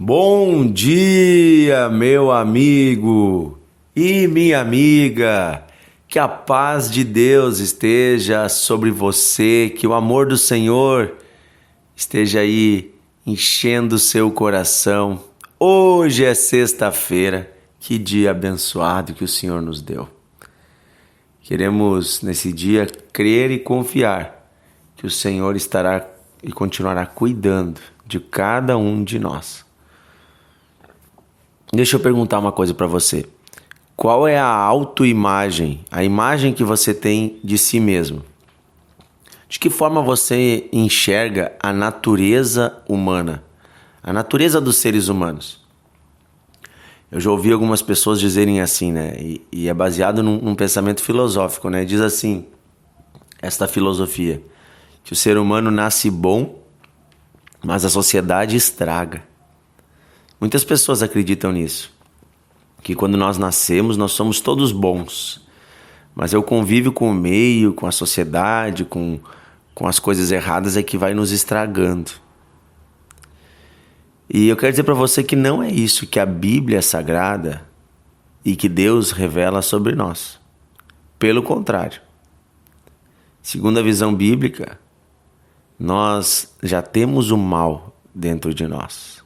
Bom dia, meu amigo e minha amiga. Que a paz de Deus esteja sobre você, que o amor do Senhor esteja aí enchendo o seu coração. Hoje é sexta-feira, que dia abençoado que o Senhor nos deu. Queremos nesse dia crer e confiar que o Senhor estará e continuará cuidando de cada um de nós. Deixa eu perguntar uma coisa para você. Qual é a autoimagem, a imagem que você tem de si mesmo? De que forma você enxerga a natureza humana, a natureza dos seres humanos? Eu já ouvi algumas pessoas dizerem assim, né? E é baseado num pensamento filosófico, né? Diz assim, esta filosofia, que o ser humano nasce bom, mas a sociedade estraga. Muitas pessoas acreditam nisso, que quando nós nascemos nós somos todos bons, mas é o convívio com o meio, com a sociedade, com as coisas erradas é que vai nos estragando. E eu quero dizer para você que não é isso que a Bíblia é sagrada e que Deus revela sobre nós. Pelo contrário, segundo a visão bíblica, nós já temos o mal dentro de nós.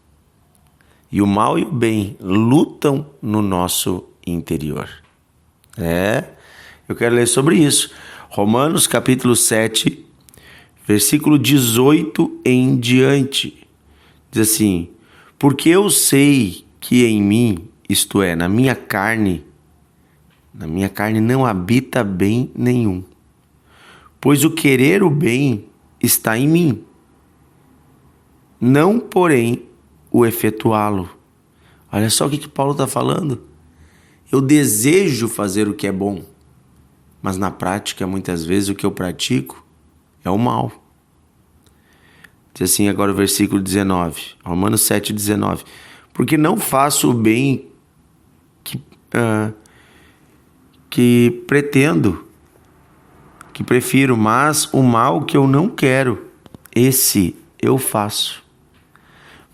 E o mal e o bem lutam no nosso interior. Eu quero ler sobre isso. Romanos capítulo 7, versículo 18 em diante. Diz assim: porque eu sei que em mim, isto é, na minha carne não habita bem nenhum. Pois o querer o bem está em mim, não, porém, o efetuá-lo. Olha só o que Paulo está falando. Eu desejo fazer o que é bom, mas na prática, muitas vezes, o que eu pratico é o mal. Diz assim agora o versículo 19, Romanos 7, 19. Porque não faço o bem que pretendo, que prefiro, mas o mal que eu não quero, esse eu faço.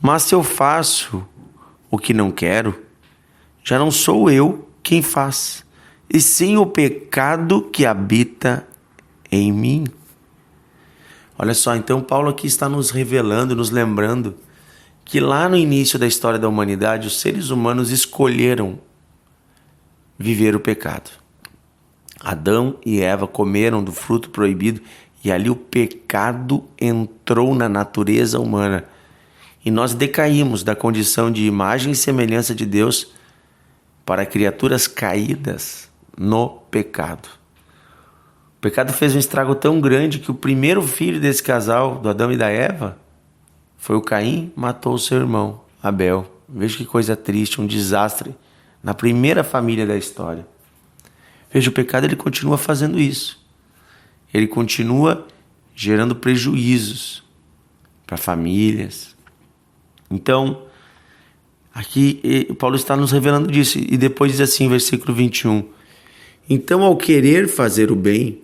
Mas se eu faço o que não quero, já não sou eu quem faz, e sim o pecado que habita em mim. Olha só, então Paulo aqui está nos revelando, nos lembrando que lá no início da história da humanidade, os seres humanos escolheram viver o pecado. Adão e Eva comeram do fruto proibido e ali o pecado entrou na natureza humana. E nós decaímos da condição de imagem e semelhança de Deus para criaturas caídas no pecado. O pecado fez um estrago tão grande que o primeiro filho desse casal, do Adão e da Eva, foi o Caim, matou o seu irmão, Abel. Veja que coisa triste, um desastre na primeira família da história. Veja, o pecado ele continua fazendo isso. Ele continua gerando prejuízos para famílias. Então, aqui Paulo está nos revelando disso. E depois diz assim, versículo 21. Então, ao querer fazer o bem,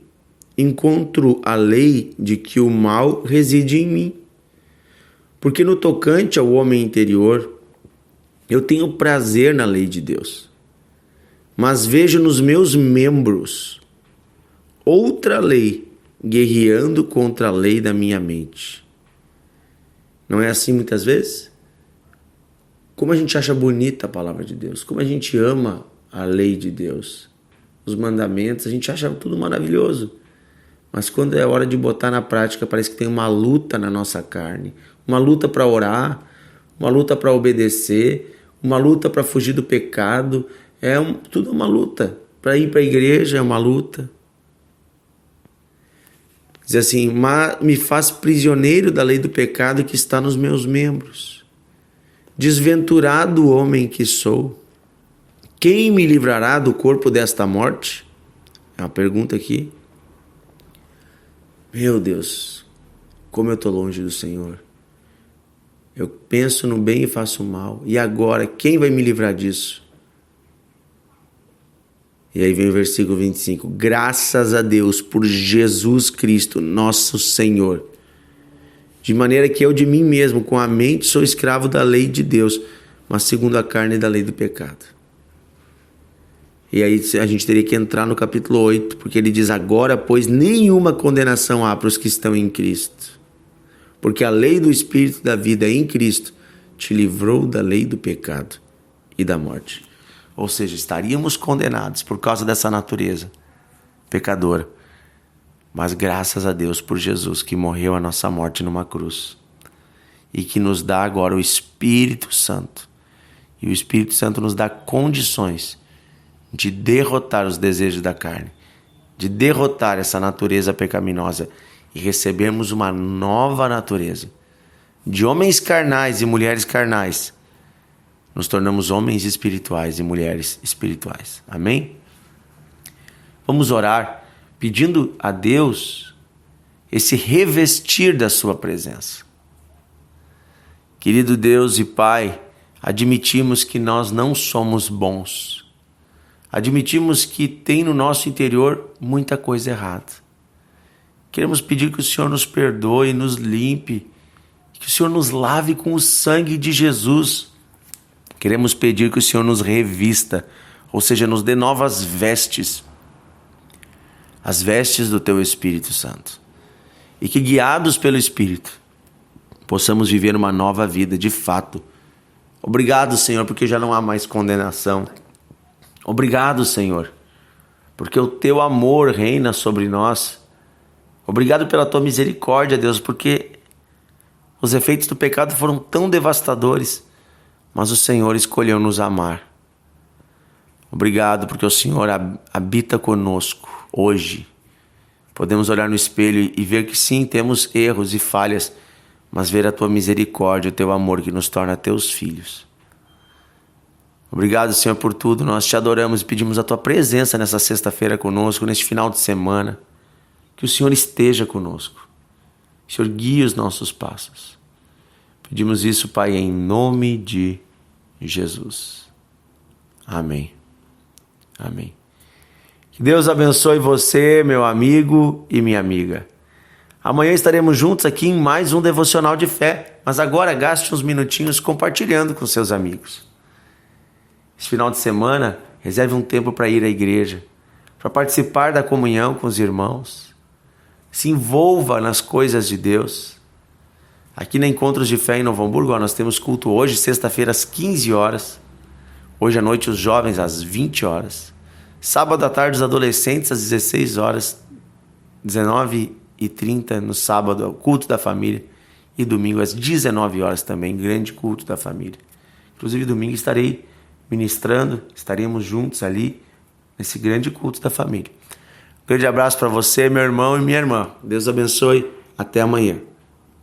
encontro a lei de que o mal reside em mim. Porque no tocante ao homem interior, eu tenho prazer na lei de Deus. Mas vejo nos meus membros outra lei guerreando contra a lei da minha mente. Não é assim muitas vezes? Como a gente acha bonita a palavra de Deus, como a gente ama a lei de Deus, os mandamentos, a gente acha tudo maravilhoso. Mas quando é hora de botar na prática, parece que tem uma luta na nossa carne. Uma luta para orar, uma luta para obedecer, uma luta para fugir do pecado. Tudo uma luta. Para ir para a igreja é uma luta. Diz assim, mas me faz prisioneiro da lei do pecado que está nos meus membros. Desventurado homem que sou, quem me livrará do corpo desta morte? É uma pergunta aqui. Meu Deus, como eu estou longe do Senhor. Eu penso no bem e faço o mal. E agora, quem vai me livrar disso? E aí vem o versículo 25. Graças a Deus por Jesus Cristo, nosso Senhor. De maneira que eu de mim mesmo, com a mente, sou escravo da lei de Deus, mas segundo a carne da lei do pecado. E aí a gente teria que entrar no capítulo 8, porque ele diz: agora, pois, nenhuma condenação há para os que estão em Cristo. Porque a lei do Espírito da vida em Cristo te livrou da lei do pecado e da morte. Ou seja, estaríamos condenados por causa dessa natureza pecadora. Mas graças a Deus por Jesus, que morreu a nossa morte numa cruz. E que nos dá agora o Espírito Santo. E o Espírito Santo nos dá condições de derrotar os desejos da carne. De derrotar essa natureza pecaminosa. E recebermos uma nova natureza. De homens carnais e mulheres carnais, nos tornamos homens espirituais e mulheres espirituais. Amém? Vamos orar pedindo a Deus esse revestir da sua presença. Querido Deus e Pai, admitimos que nós não somos bons. Admitimos que tem no nosso interior muita coisa errada. Queremos pedir que o Senhor nos perdoe, nos limpe, que o Senhor nos lave com o sangue de Jesus. Queremos pedir que o Senhor nos revista, ou seja, nos dê novas vestes, as vestes do Teu Espírito Santo. E que, guiados pelo Espírito, possamos viver uma nova vida de fato. Obrigado, Senhor, porque já não há mais condenação. Obrigado, Senhor, porque o Teu amor reina sobre nós. Obrigado pela Tua misericórdia, Deus, porque os efeitos do pecado foram tão devastadores, mas o Senhor escolheu nos amar. Obrigado porque o Senhor habita conosco hoje. Podemos olhar no espelho e ver que sim, temos erros e falhas, mas ver a Tua misericórdia, o Teu amor que nos torna Teus filhos. Obrigado, Senhor, por tudo. Nós Te adoramos e pedimos a Tua presença nessa sexta-feira conosco, neste final de semana. Que o Senhor esteja conosco. Que o Senhor guie os nossos passos. Pedimos isso, Pai, em nome de Jesus. Amém. Amém. Que Deus abençoe você, meu amigo e minha amiga. Amanhã estaremos juntos aqui em mais um Devocional de Fé, mas agora gaste uns minutinhos compartilhando com seus amigos. Esse final de semana, reserve um tempo para ir à igreja, para participar da comunhão com os irmãos. Se envolva nas coisas de Deus. Aqui na Encontros de Fé em Novo Hamburgo, nós temos culto hoje, sexta-feira, às 15 horas. Hoje à noite, os jovens, às 20 horas. Sábado à tarde, os adolescentes, às 16 horas. 19h30 no sábado, o culto da família. E domingo, às 19 horas também, grande culto da família. Inclusive, domingo estarei ministrando, estaremos juntos ali, nesse grande culto da família. Um grande abraço para você, meu irmão e minha irmã. Deus abençoe. Até amanhã.